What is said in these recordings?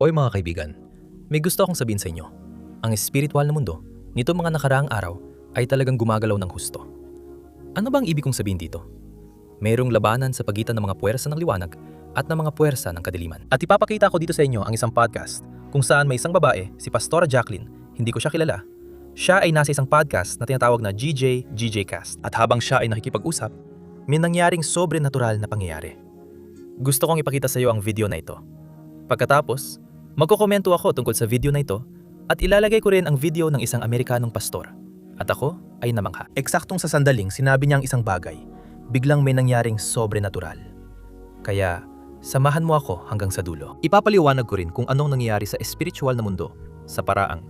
Hoy mga kaibigan, may gusto akong sabihin sa inyo. Ang espiritual na mundo, nito mga nakaraang araw, ay talagang gumagalaw ng husto. Ano ba ang ibig kong sabihin dito? Mayroong labanan sa pagitan ng mga puwersa ng liwanag at ng mga puwersa ng kadiliman. At ipapakita ko dito sa inyo ang isang podcast kung saan may isang babae, si Pastora Jacqueline, hindi ko siya kilala. Siya ay nasa isang podcast na tinatawag na GJ Cast. At habang siya ay nakikipag-usap, may nangyaring sobrenatural na pangyayari. Gusto kong ipakita sa iyo ang video na ito. Pagkatapos, magkokomento ako tungkol sa video na ito at ilalagay ko rin ang video ng isang Amerikanong pastor. At ako ay namangha. Eksaktong sa sandaling sinabi niya ang isang bagay, biglang may nangyaring sobrenatural. Kaya, samahan mo ako hanggang sa dulo. Ipapaliwanag ko rin kung anong nangyayari sa espiritual na mundo sa paraang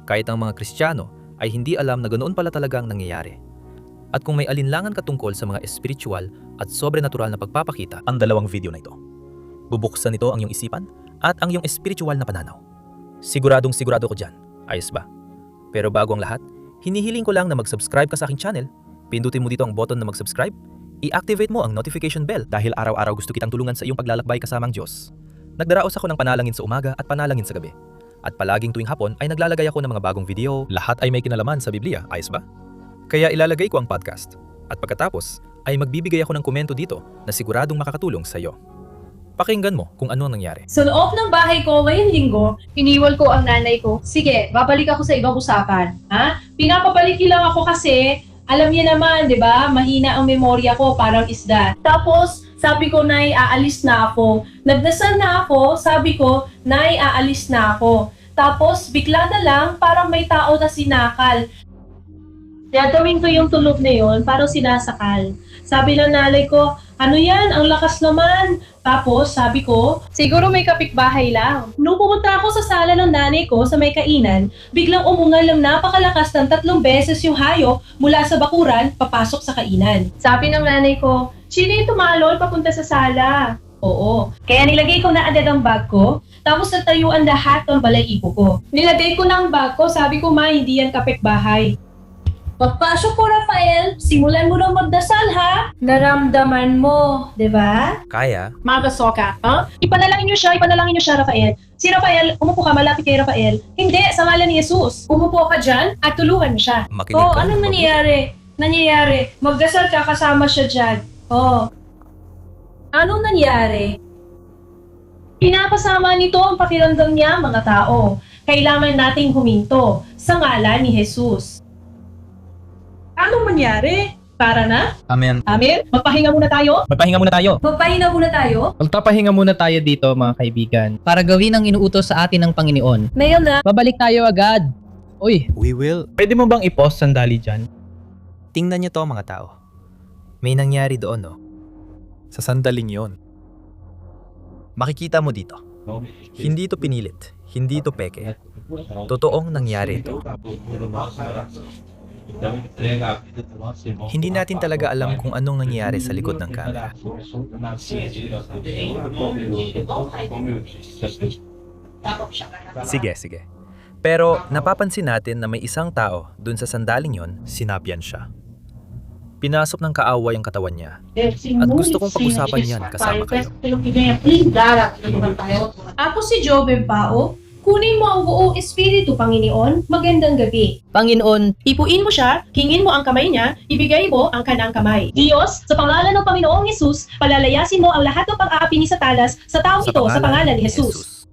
kahit ang mga Kristiyano ay hindi alam na ganoon pala talagang nangyayari. At kung may alinlangan ka tungkol sa mga espiritual at sobrenatural na pagpapakita, ang dalawang video na ito. Bubuksan nito ang iyong isipan at ang iyong espiritual na pananaw. Siguradong sigurado ko dyan. Ayos ba? Pero bago ang lahat, hinihiling ko lang na mag-subscribe ka sa aking channel. Pindutin mo dito ang button na mag-subscribe. I-activate mo ang notification bell dahil araw-araw gusto kitang tulungan sa iyong paglalakbay kasamang Diyos. Nagdaraos ako ng panalangin sa umaga at panalangin sa gabi. At palaging tuwing hapon ay naglalagay ako ng mga bagong video. Lahat ay may kinalaman sa Biblia. Ayos ba? Kaya ilalagay ko ang podcast. At pagkatapos ay magbibigay ako ng komento dito na siguradong makakatulong sa iyo. Pakinggan mo kung ano ang nangyari. Sa loob ng bahay ko ngayong linggo, iniwan ko ang nanay ko. Sige, babalik ako sa ibang usapan. Ha? Pinapabalik lang ako kasi, alam niya naman, di ba? Mahina ang memorya ko, parang isda. Tapos, sabi ko, Nay, aalis na ako. Nagdasal na ako, sabi ko, Nay, aalis na ako. Tapos, bigla na lang, parang may tao na sinakal. Gagawin ko yung tulog na yun, parang sinasakal. Sabi ng nanay ko, ano yan? Ang lakas naman. Tapos, sabi ko, siguro may kapitbahay lang. Nung pumunta ako sa sala ng nanay ko sa may kainan, biglang umungal ng napakalakas ng 3 beses yung hayop mula sa bakuran papasok sa kainan. Sabi ng nanay ko, sino yung tumalon papunta sa sala? Oo. Kaya nilagay ko na agad ang bag ko, tapos natayuan lahat ng balahibo ko. Nilagay ko na ang bag ko, sabi ko, Ma, hindi yan kapitbahay. Pagpasok ko, Rafael, simulan mo nang magdasal, ha? Naramdaman mo, di ba? Kaya, Magasoka, ha? Ipanalangin niyo siya, Rafael. Si Rafael, umupo ka, malapit kay Rafael. Hindi, sa ngalan ni Jesus. Umupo ka dyan at tulungan mo siya. Makinig Oh, ka. anong nangyayari? Magdasal ka, kasama siya dyan. Oh. Anong nangyari? Pinapasama nito ang pakiramdam niya, mga tao. Kailangan nating huminto sa ngalan ni Jesus. Anong mangyari? Para na? Amen. Amen? Magpahinga muna tayo? Magpahinga muna tayo. Magpahinga muna tayo? Magpapahinga muna tayo dito mga kaibigan para gawin ang inuutos sa atin ng Panginoon. Ngayon na. Babalik tayo agad. Uy, we will. pwede mo bang i-pause sandali dyan? Tingnan niyo to mga tao. May nangyari doon, no? Sa sandaling yon. Makikita mo dito. Hindi to pinilit. Hindi to peke. Totoong nangyari ito. Hindi natin talaga alam kung anong nangyayari sa likod ng camera. Sige. Pero napapansin natin na may isang tao dun sa sandaling yon, sinabyan siya. Pinasok ng kaaway ang katawan niya. At gusto kong pag-usapan yan kasama kayo. Ako si Jobeb Pao. Kunin mo ang buong espiritu, Panginoon. Magandang gabi. Panginoon, Ipuin mo siya, hingin mo ang kamay niya, ibigay mo ang kanang kamay. Diyos, sa pangalan ng Panginoong Jesus, palalayasin mo ang lahat ng pang-aapi ni Satanas sa taong ito sa pangalan ni Jesus.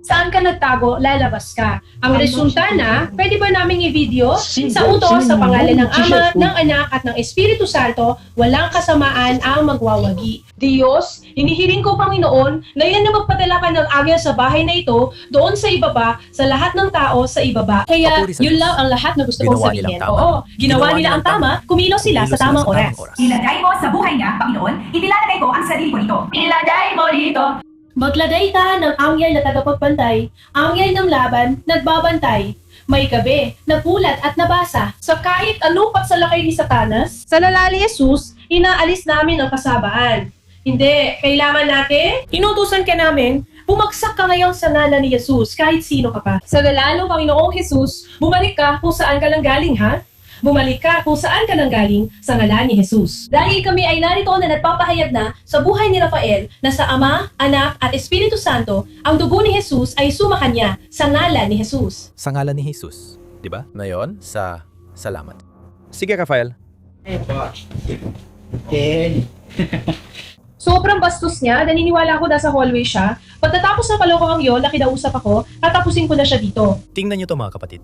Saan ka nagtago, lalabas ka. Ang resulta na, pwede ba naming i-video? Sa utos, sa pangalan ng Ama, ng Anak, at ng Espiritu Santo, walang kasamaan ang magwawagi. Diyos, hinihiling ko, Panginoon, na yan na magpadala ka ng agel sa bahay na ito, doon sa ibaba, sa lahat ng tao sa ibaba. Kaya, Papuri sa yun Diyos. lang ang lahat na gusto kong Ginawa nilang sabihin. tama. Oo, ginawa nila ang tama, kumilos sila sa tamang oras. Ilagay mo sa buhay niya, Panginoon, inilalagay ko ang sarili ko nito. Ilagay mo dito. Maglagay ka ng anghel na tagapagbantay, anghel ng laban, nagbabantay. May gabi, nagulat at nabasa. Sa kahit anong pagsalakay ni Satanas, sa lalali Jesus, inaalis namin ang kasabaan. Hindi, kailangan natin, inutusan ka namin, bumagsak ka ngayon sa ngalan ni Jesus, kahit sino ka pa. Sa ngalan ng Panginoong Jesus, bumalik ka kung saan ka lang galing, ha? Bumalik ka kung saan ka nanggaling sa ngalan ni Jesus. Dahil kami ay narito na nagpapahayag na sa buhay ni Rafael na sa Ama, Anak at Espiritu Santo, ang dugo ni Jesus ay sumakanya sa ngalan ni Jesus. Sa ngalan ni Jesus, di ba? Ngayon, sa salamat. Sige, Rafael. Sobrang bastos niya, naniniwala ako nasa hallway siya. Pagkatapos ng kalokohang yon na kinausap ako, tatapusin ko na siya dito. Tingnan niyo to mga kapatid.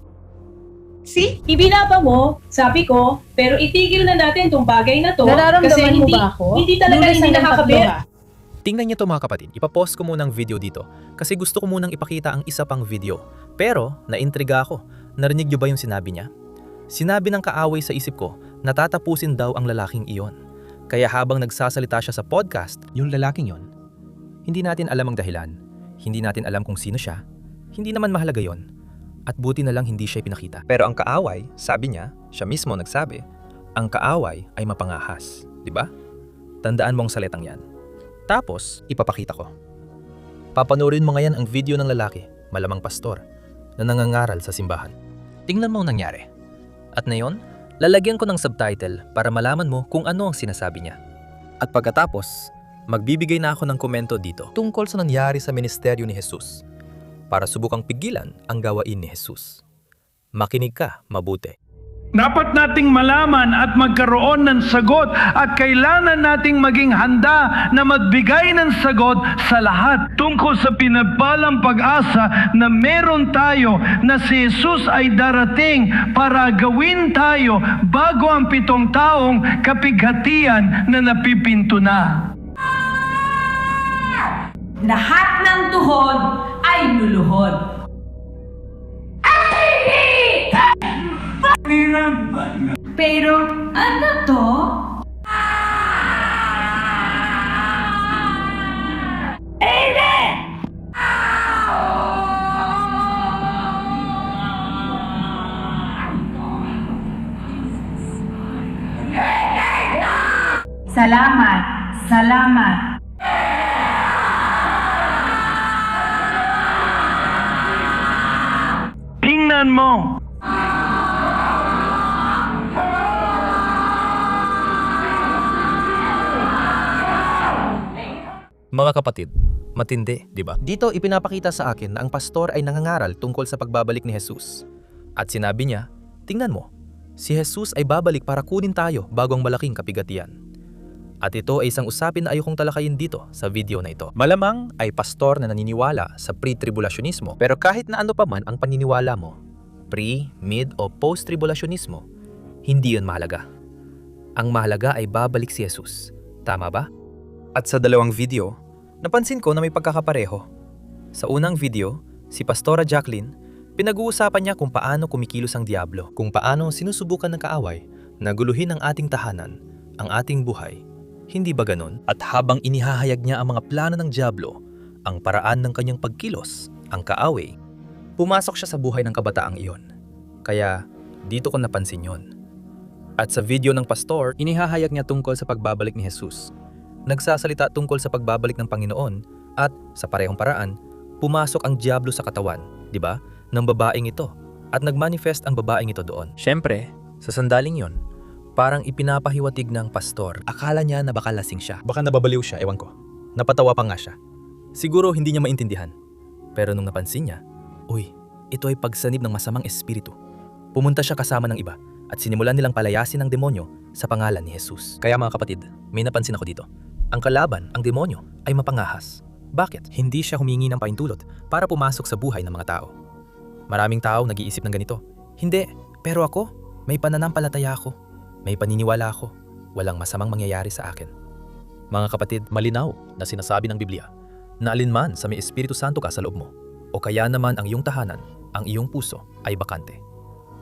See? Ibinaba mo, sabi ko, pero itigil na natin tong bagay na to. Nararamdaman kasi mo hindi, ba ako? Hindi talaga Lunes hindi hanggang nakakabit. tatlo, ha? Tingnan niyo to mga kapatid. Ipapost ko munang video dito kasi gusto ko munang ipakita ang isa pang video. Pero, naintriga ako. Narinig niyo ba yung sinabi niya? Sinabi ng kaaway sa isip ko na tatapusin daw ang lalaking iyon. Kaya habang nagsasalita siya sa podcast, yung lalaking yon, hindi natin alam ang dahilan. Hindi natin alam kung sino siya. Hindi naman mahalaga yon. At buti na lang hindi siya pinakita. Pero ang kaaway, sabi niya, siya mismo nagsabi, ang kaaway ay mapangahas. Di ba? Tandaan mo ang salitang yan. Tapos, ipapakita ko. Papanoorin mo ngayon ang video ng lalaki, malamang pastor, na nangangaral sa simbahan. Tingnan mo ang nangyari. At ngayon, lalagyan ko ng subtitle para malaman mo kung ano ang sinasabi niya. At pagkatapos, magbibigay na ako ng komento dito tungkol sa nangyari sa ministeryo ni Jesus para subukang pigilan ang gawain ni Jesus. Makinig ka mabuti. Dapat nating malaman at magkaroon ng sagot at kailangan nating maging handa na magbigay ng sagot sa lahat tungkol sa pinagpalang pag-asa na meron tayo na si Jesus ay darating para gawin tayo bago ang 7 taong kapighatian na napipinto na. Lahat ng tuhod ay luluhod. Pero ano to? Salamat, salamat. Tingnan mo. Mga kapatid, matindi, di ba? Dito ipinapakita sa akin na ang pastor ay nangangaral tungkol sa pagbabalik ni Jesus. At sinabi niya, tingnan mo, si Jesus ay babalik para kunin tayo bago ang malaking kapigatian. At ito ay isang usapin na ayokong talakayin dito sa video na ito. Malamang ay pastor na naniniwala sa pre-tribulationismo. Pero kahit na ano pa man ang paniniwala mo, pre, mid o post-tribulationismo, hindi yun mahalaga. Ang mahalaga ay babalik si Jesus. Tama ba? At sa dalawang video, napansin ko na may pagkakapareho. Sa unang video, si Pastora Jacqueline, pinag-uusapan niya kung paano kumikilos ang diablo, kung paano sinusubukan ng kaaway na guluhin ang ating tahanan, ang ating buhay. Hindi ba ganon? At habang inihahayag niya ang mga plano ng diablo, ang paraan ng kanyang pagkilos, ang kaaway, pumasok siya sa buhay ng kabataang iyon. Kaya, dito ko napansin yon. At sa video ng pastor, inihahayag niya tungkol sa pagbabalik ni Jesus. Nagsasalita tungkol sa pagbabalik ng Panginoon at sa parehong paraan, pumasok ang diablo sa katawan, di ba, ng babaeng ito at nagmanifest ang babaeng ito doon. Siyempre, sa sandaling yon, parang ipinapahiwatig ng pastor. Akala niya na baka lasing siya. Baka nababaliw siya, ewan ko. Napatawa pa nga siya. Siguro hindi niya maintindihan. Pero nung napansin niya, uy, ito ay pagsanib ng masamang espiritu. Pumunta siya kasama ng iba at sinimulan nilang palayasin ang demonyo sa pangalan ni Jesus. Kaya mga kapatid, may napansin ako dito. Ang kalaban, ang demonyo, ay mapangahas. Bakit? Hindi siya humingi ng paintulot para pumasok sa buhay ng mga tao. Maraming tao nag-iisip ng ganito. Hindi, pero ako, may pananampalataya ako. May paniniwala ako. Walang masamang mangyayari sa akin. Mga kapatid, malinaw na sinasabi ng Biblia na alinman sa may Espiritu Santo ka sa loob mo o kaya naman ang iyong tahanan, ang iyong puso ay bakante.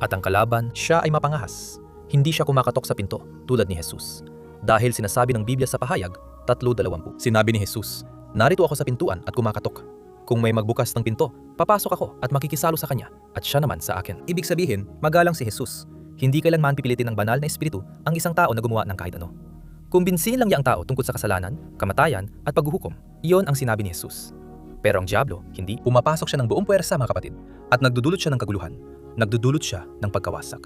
At ang kalaban, siya ay mapangahas. Hindi siya kumakatok sa pinto tulad ni Jesus. Dahil sinasabi ng Biblia sa pahayag, 3:20. Sinabi ni Jesus, narito ako sa pintuan at kumakatok. Kung may magbukas ng pinto, papasok ako at makikisalo sa kanya at siya naman sa akin. Ibig sabihin, magalang si Jesus. Hindi kailanman pipilitin ng banal na espiritu ang isang tao na gumawa ng kahit ano. Kumbinsihin lang niya ang tao tungkol sa kasalanan, kamatayan at paghuhukom. Iyon ang sinabi ni Jesus. Pero ang diablo, hindi. Pumapasok siya ng buong puwersa mga kapatid at nagdudulot siya ng kaguluhan. Nagdudulot siya ng pagkawasak.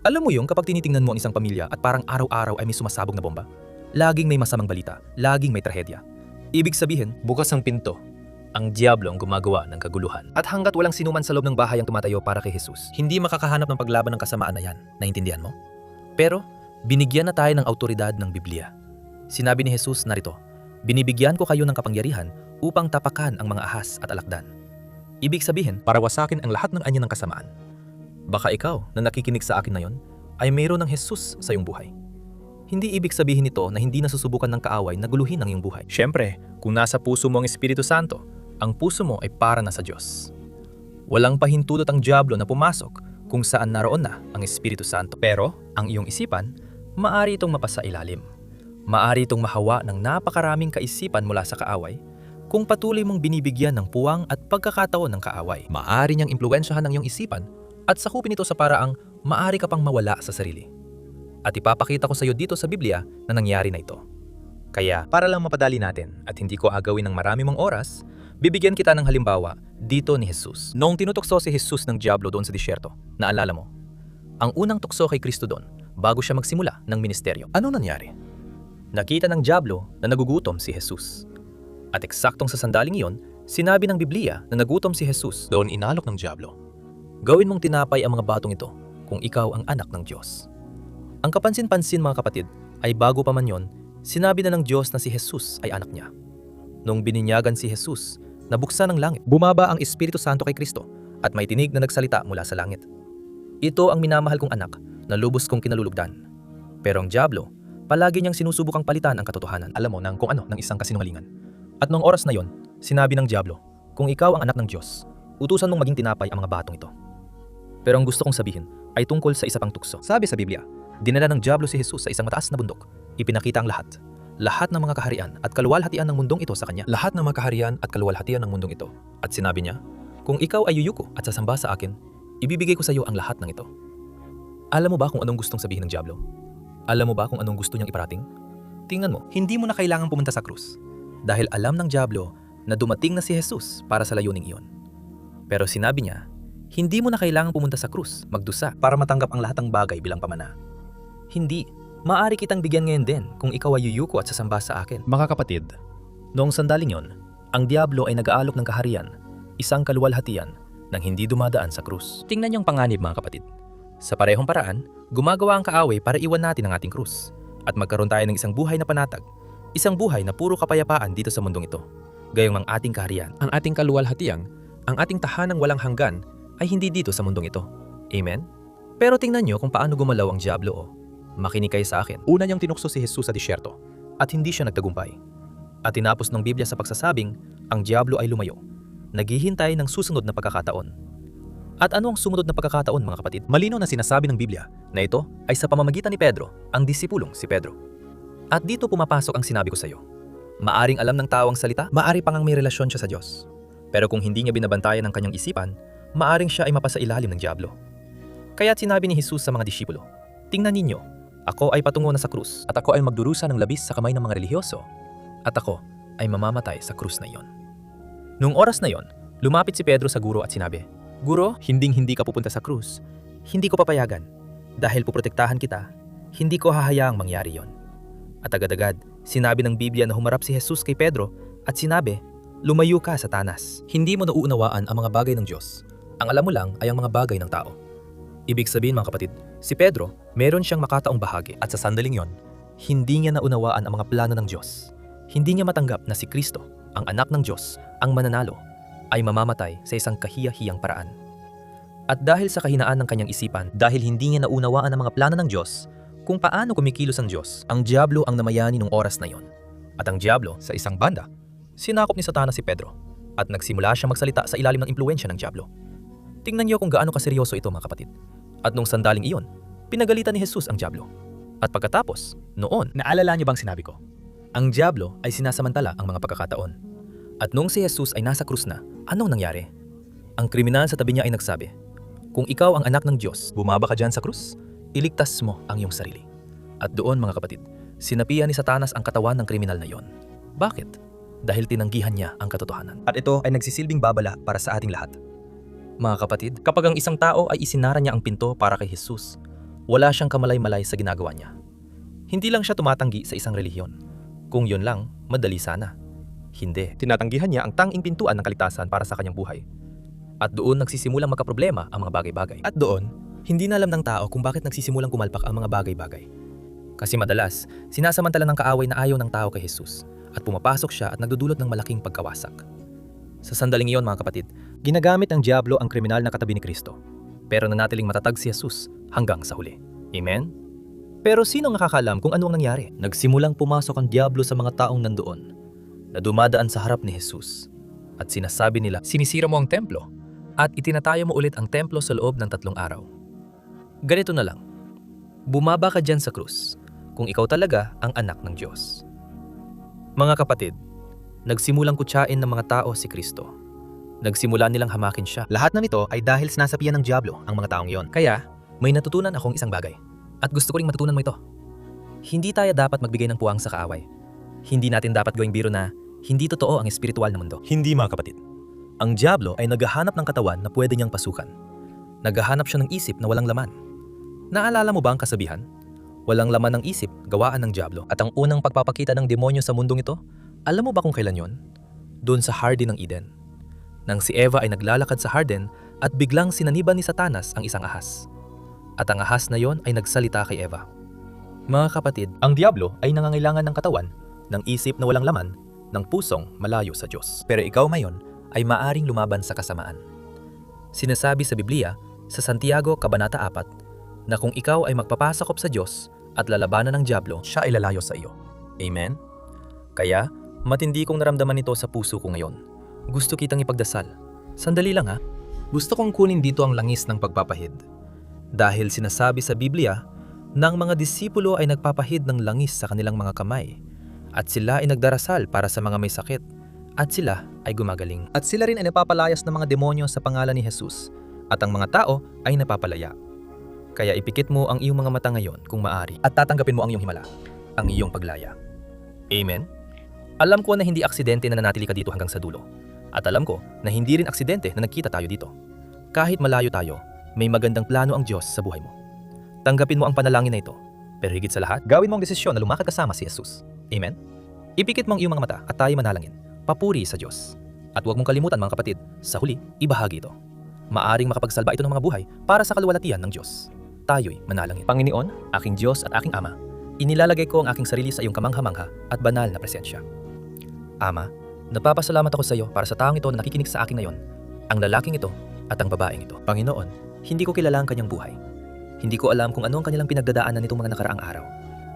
Alam mo yung kapag tinitingnan mo ang isang pamilya at parang araw-araw ay may sumasabog na bomba? Laging may masamang balita, laging may trahedya. Ibig sabihin, bukas ang pinto. Ang diablo ang gumagawa ng kaguluhan. At hanggat walang sinuman sa loob ng bahay ang tumatayo para kay Jesus, hindi makakahanap ng paglaban ng kasamaan na yan. Naintindihan mo? Pero, binigyan na tayo ng autoridad ng Biblia. Sinabi ni Jesus narito, binibigyan ko kayo ng kapangyarihan upang tapakan ang mga ahas at alakdan. Ibig sabihin, para wasakin ang lahat ng anyo ng kasamaan. Baka ikaw na nakikinig sa akin na yon ay mayroon ng Jesus sa iyong buhay. Hindi ibig sabihin nito na hindi nasusubukan ng kaaway na guluhin ang iyong buhay. Siyempre, kung nasa puso mo ang Espiritu Santo, ang puso mo ay para na sa Diyos. Walang pahintulot ang diablo na pumasok kung saan naroon na ang Espiritu Santo. Pero, ang iyong isipan, maari itong mapasailalim. Maari itong mahawa ng napakaraming kaisipan mula sa kaaway kung patuloy mong binibigyan ng puwang at pagkakataon ng kaaway. Maari niyang impluwensyahan ang iyong isipan at sakupin ito sa paraang maari ka pang mawala sa sarili. At ipapakita ko sa iyo dito sa Biblia na nangyari na ito. Kaya, para lang mapadali natin at hindi ko agawin ng marami mong oras, bibigyan kita ng halimbawa dito ni Jesus. Noong tinutukso si Jesus ng diablo doon sa disyerto, naalala mo? Ang unang tukso kay Kristo doon, bago siya magsimula ng ministeryo. Ano nangyari? Nakita ng diablo na nagugutom si Jesus. At eksaktong sa sandaling iyon, sinabi ng Biblia na nagutom si Jesus. Doon inalok ng diablo, gawin mong tinapay ang mga batong ito kung ikaw ang anak ng Diyos. Ang kapansin-pansin mga kapatid ay bago pa man yon, sinabi na ng Diyos na si Jesus ay anak niya. Nung bininyagan si Jesus, nabuksan ang langit. Bumaba ang Espiritu Santo kay Kristo at may tinig na nagsalita mula sa langit. Ito ang minamahal kong anak na lubos kong kinalulugdan. Pero ang diablo, palagi niyang sinusubukang palitan ang katotohanan. Alam mo ng kung ano ng isang kasinungalingan. At noong oras na yon, sinabi ng diablo, kung ikaw ang anak ng Diyos, utusan mong maging tinapay ang mga batong ito. Pero ang gusto kong sabihin ay tungkol sa isa pang tukso. Sabi sa Biblia, dinala ng diablo si Jesus sa isang mataas na bundok. Ipinakita ang lahat. Lahat ng mga kaharian at kaluwalhatian ng mundong ito sa kanya. Lahat ng mga kaharian at kaluwalhatian ng mundong ito. At sinabi niya, kung ikaw ay yuyuko at sasamba sa akin, ibibigay ko sa iyo ang lahat ng ito. Alam mo ba kung anong gustong sabihin ng diablo? Alam mo ba kung anong gusto niyang iparating? Tingnan mo, hindi mo na kailangang pumunta sa krus. Dahil alam ng diablo na dumating na si Jesus para sa layuning iyon. Pero sinabi niya, hindi mo na kailangang pumunta sa krus, magdusa, para matanggap ang lahat ng bagay bilang pamana. Hindi. Maaari kitang bigyan ngayon din kung ikaw ay yuyuko at sasamba sa akin. Mga kapatid, noong sandaling yon, ang diablo ay nag-aalok ng kaharian, isang kaluwalhatian, nang hindi dumadaan sa krus. Tingnan niyong panganib mga kapatid. Sa parehong paraan, gumagawa ang kaaway para iwan natin ang ating krus at magkaroon tayo ng isang buhay na panatag, isang buhay na puro kapayapaan dito sa mundong ito. Gayong ang ating kaharian, ang ating kaluwalhatian, ang ating tahanang walang hanggan ay hindi dito sa mundong ito. Amen? Pero tingnan niyo kung paano gumalaw ang diablo o. Makinig kayo sa akin. Una niyang tinukso si Jesus sa disyerto at hindi siya nagtagumpay. At tinapos ng Biblia sa pagsasabing, ang diablo ay lumayo. Naghihintay ng susunod na pagkakataon. At ano ang sumunod na pagkakataon mga kapatid? Malinaw na sinasabi ng Biblia na ito ay sa pamamagitan ni Pedro, ang disipulong si Pedro. At dito pumapasok ang sinabi ko sa iyo. Maaring alam ng tao ang salita, maari pang ang may relasyon siya sa Diyos. Pero kung hindi niya binabantayan ang kanyang isipan, maaring siya ay mapasailalim ng diablo. Kaya't sinabi ni Jesus sa mga disipulo, tingnan ninyo, ako ay patungo na sa krus at ako ay magdurusa ng labis sa kamay ng mga relihiyoso at ako ay mamamatay sa krus na iyon. Noong oras na iyon, lumapit si Pedro sa guro at sinabi, Guro, hindi ka pupunta sa krus. Hindi ko papayagan. Dahil puprotektahan kita, hindi ko hahayaang mangyari yon. At agad-agad, sinabi ng Biblia na humarap si Jesus kay Pedro at sinabi, lumayo ka, Satanas. Hindi mo nauunawaan ang mga bagay ng Diyos. Ang alam mo lang ay ang mga bagay ng tao. Ibig sabihin mga kapatid, si Pedro, meron siyang makataong bahagi at sa sandaling yon, hindi niya naunawaan ang mga plano ng Diyos. Hindi niya matanggap na si Kristo, ang anak ng Diyos, ang mananalo, ay mamamatay sa isang kahiya-hiyang paraan. At dahil sa kahinaan ng kanyang isipan, dahil hindi niya naunawaan ang mga plano ng Diyos, kung paano kumikilos ang Diyos, ang diablo ang namayani nung oras na yon. At ang diablo, sa isang banda, sinakop ni Satanas si Pedro at nagsimula siyang magsalita sa ilalim ng impluwensya ng diablo. Tingnan niyo kung gaano kaseryoso ito mga kapatid. At nung sandaling iyon, pinagalitan ni Jesus ang diablo. At pagkatapos, noon, naalala niyo bang sinabi ko? Ang diablo ay sinasamantala ang mga pagkakataon. At nung si Jesus ay nasa krus na, anong nangyari? Ang kriminal sa tabi niya ay nagsabi, kung ikaw ang anak ng Diyos, bumaba ka dyan sa krus, iligtas mo ang iyong sarili. At doon mga kapatid, sinapian ni Satanas ang katawan ng kriminal na yon. Bakit? Dahil tinanggihan niya ang katotohanan. At ito ay nagsisilbing babala para sa ating lahat. Mga kapatid, kapag ang isang tao ay isinara niya ang pinto para kay Jesus, Wala siyang kamalay-malay sa ginagawa niya. Hindi lang siya tumatanggi sa isang relihiyon. Kung yun lang, madali sana. Hindi. Tinatanggihan niya ang tanging pintuan ng kaligtasan para sa kanyang buhay. At doon nagsisimulang magkaproblema ang mga bagay-bagay. At doon, hindi na alam ng tao kung bakit nagsisimulang kumalpak ang mga bagay-bagay. Kasi madalas, sinasamantala ng kaaway na ayaw ng tao kay Jesus at pumapasok siya at nagdudulot ng malaking pagkawasak. Sa sandaling iyon mga kapatid, ginagamit ng diablo ang kriminal na katabi ni Kristo. Pero nanatiling matatag si Jesus hanggang sa huli. Amen? Pero sino ang nakakaalam kung ano ang nangyari? Nagsimulang pumasok ang diablo sa mga taong nandoon na dumadaan sa harap ni Jesus at sinasabi nila, sinisira mo ang templo at itinatayo mo ulit ang templo sa loob ng 3 araw. Ganito na lang, bumaba ka dyan sa krus kung ikaw talaga ang anak ng Diyos. Mga kapatid, nagsimulang kutsain ng mga tao si Kristo. Nagsimula nilang hamakin siya. Lahat na nito ay dahil sinasapian ng diablo ang mga taong yon. Kaya, may natutunan akong isang bagay. At gusto ko ring matutunan mo ito. Hindi tayo dapat magbigay ng puwang sa kaaway. Hindi natin dapat gawing biro na hindi totoo ang espiritual na mundo. Hindi mga kapatid. Ang diablo ay naghahanap ng katawan na pwede niyang pasukan. Naghahanap siya ng isip na walang laman. Naalala mo ba ang kasabihan? Walang laman ng isip, gawaan ng diablo. At ang unang pagpapakita ng demonyo sa mundong ito, alam mo ba kung kailan yon? Doon sa Garden ng Eden. Nang si Eva ay naglalakad sa Garden at biglang sinaniban ni Satanas ang isang ahas. At ang ahas na yon ay nagsalita kay Eva. Mga kapatid, ang diablo ay nangangailangan ng katawan, ng isip na walang laman, ng pusong malayo sa Diyos. Pero ikaw ngayon ay maaring lumaban sa kasamaan. Sinasabi sa Biblia, sa Santiago Kabanata 4, na kung ikaw ay magpapasakop sa Diyos at lalabanan ng diablo, siya ay lalayo sa iyo. Amen? Kaya, matindi kong naramdaman ito sa puso ko ngayon. Gusto kitang ipagdasal. Sandali lang ha. Gusto kong kunin dito ang langis ng pagpapahid. Dahil sinasabi sa Biblia, na ang mga disipulo ay nagpapahid ng langis sa kanilang mga kamay. At sila ay nagdarasal para sa mga may sakit. At sila ay gumagaling. At sila rin ay napapalayas ng mga demonyo sa pangalan ni Jesus. At ang mga tao ay napapalaya. Kaya ipikit mo ang iyong mga mata ngayon kung maari at tatanggapin mo ang iyong himala, ang iyong paglaya. Amen? Alam ko na hindi aksidente na nanatili ka dito hanggang sa dulo. At alam ko na hindi rin aksidente na nagkita tayo dito. Kahit malayo tayo, may magandang plano ang Diyos sa buhay mo. Tanggapin mo ang panalangin na ito. Pero higit sa lahat, gawin mo ang desisyon na lumakad kasama si Jesus. Amen? Ipikit mo ang iyong mga mata at tayo manalangin. Papuri sa Diyos. At huwag mong kalimutan mga kapatid, sa huli, ibahagi ito. Maaring makapagsalba ito ng mga buhay para sa kaluwalhatian ng Diyos. Tayo'y manalangin. Panginoon, aking Diyos at aking Ama, inilalagay ko ang aking sarili sa iyong kamangha-mangha at banal na presensya. Ama, napapasalamat ako sa iyo para sa taong ito na nakikinig sa akin ngayon, ang lalaking ito at ang babaeng ito. Panginoon, hindi ko kilala ang kanyang buhay. Hindi ko alam kung ano ang kanilang pinagdadaanan nitong mga nakaraang araw.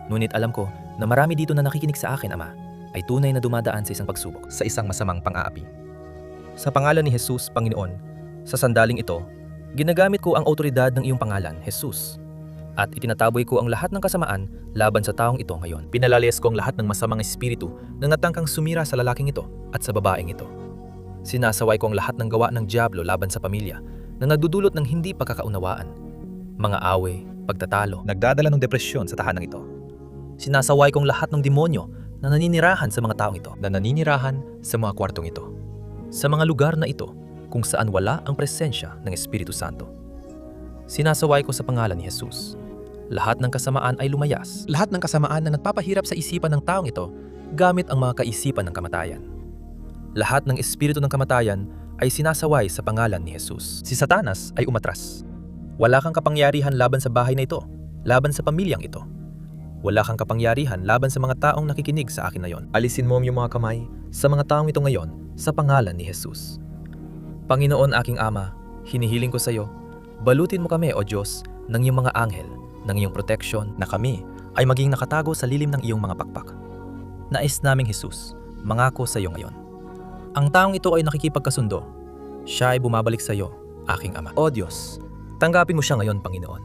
Ngunit alam ko na marami dito na nakikinig sa akin, Ama, ay tunay na dumadaan sa isang pagsubok, sa isang masamang pang-aapi. Sa pangalan ni Jesus, Panginoon, sa sandaling ito, ginagamit ko ang autoridad ng iyong pangalan, Jesus. At itinataboy ko ang lahat ng kasamaan laban sa taong ito ngayon. Pinalalayas ko ang lahat ng masamang espiritu na natangkang sumira sa lalaking ito at sa babaeng ito. Sinasaway ko ang lahat ng gawa ng diablo laban sa pamilya na nagdudulot ng hindi pagkakaunawaan, mga away, pagtatalo, nagdadala ng depresyon sa tahanang ito. Sinasaway kong lahat ng demonyo na naninirahan sa mga taong ito, na naninirahan sa mga kwartong ito, sa mga lugar na ito kung saan wala ang presensya ng Espiritu Santo. Sinasaway ko sa pangalan ni Jesus. Lahat ng kasamaan ay lumayas. Lahat ng kasamaan na nagpapahirap sa isipan ng taong ito gamit ang mga kaisipan ng kamatayan. Lahat ng espiritu ng kamatayan ay sinasaway sa pangalan ni Jesus. Si Satanas ay umatras. Wala kang kapangyarihan laban sa bahay na ito, laban sa pamilyang ito. Wala kang kapangyarihan laban sa mga taong nakikinig sa akin ngayon. Alisin mo ang iyong mga kamay sa mga taong ito ngayon sa pangalan ni Jesus. Panginoon aking Ama, hinihiling ko sa iyo, balutin mo kami o Diyos ng iyong mga anghel, ng iyong proteksyon na kami ay maging nakatago sa lilim ng iyong mga pakpak. Nais naming Jesus, mangako sa iyo ngayon. Ang taong ito ay nakikipagkasundo. Siya ay bumabalik sa iyo, aking Ama. O Diyos, tanggapin mo siya ngayon, Panginoon.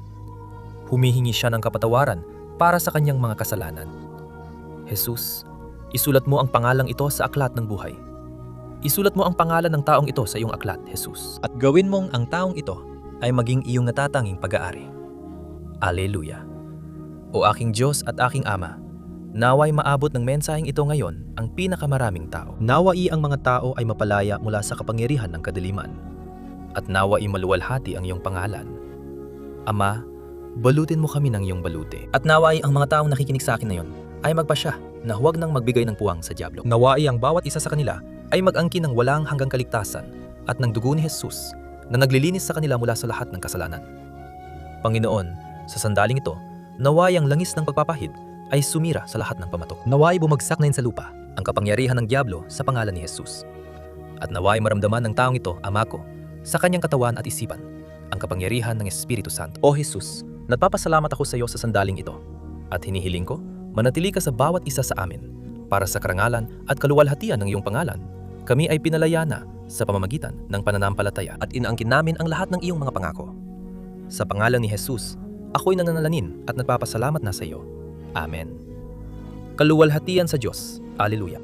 Humihingi siya ng kapatawaran para sa kanyang mga kasalanan. Jesus, isulat mo ang pangalang ito sa aklat ng buhay. Isulat mo ang pangalan ng taong ito sa iyong aklat, Jesus. At gawin mong ang taong ito ay maging iyong natatanging pag-aari. Aleluya. O aking Diyos at aking Ama, naway maabot ng mensaheng ito ngayon ang pinakamaraming tao. Nawai ang mga tao ay mapalaya mula sa kapangyarihan ng kadiliman. At nawai maluwalhati ang iyong pangalan. Ama, balutin mo kami ng iyong balute. At naway ang mga taong nakikinig sa akin ngayon ay magpasya na huwag nang magbigay ng puwang sa dyablo. Naway ang bawat isa sa kanila ay mag-angkin ng walang hanggang kaligtasan at ng dugo ni Jesus na naglilinis sa kanila mula sa lahat ng kasalanan. Panginoon, sa sandaling ito, naway ang langis ng pagpapahid ay sumira sa lahat ng pamatok. Naway bumagsak na sa lupa ang kapangyarihan ng dyablo sa pangalan ni Jesus. At naway maramdaman ng taong ito, Ama ko, sa kanyang katawan at isipan, ang kapangyarihan ng Espiritu Santo. O Jesus, nagpapasalamat ako sa iyo sa sandaling ito. At hinihiling ko, manatili ka sa bawat isa sa amin para sa karangalan at kaluwalhatian ng iyong pangalan. Kami ay pinalaya na sa pamamagitan ng pananampalataya at inaangkin namin ang lahat ng iyong mga pangako. Sa pangalan ni Jesus, ako'y nananalanin at nagpapasalamat na sa iyo. Amen. Kaluwalhatian sa Diyos. Alleluia.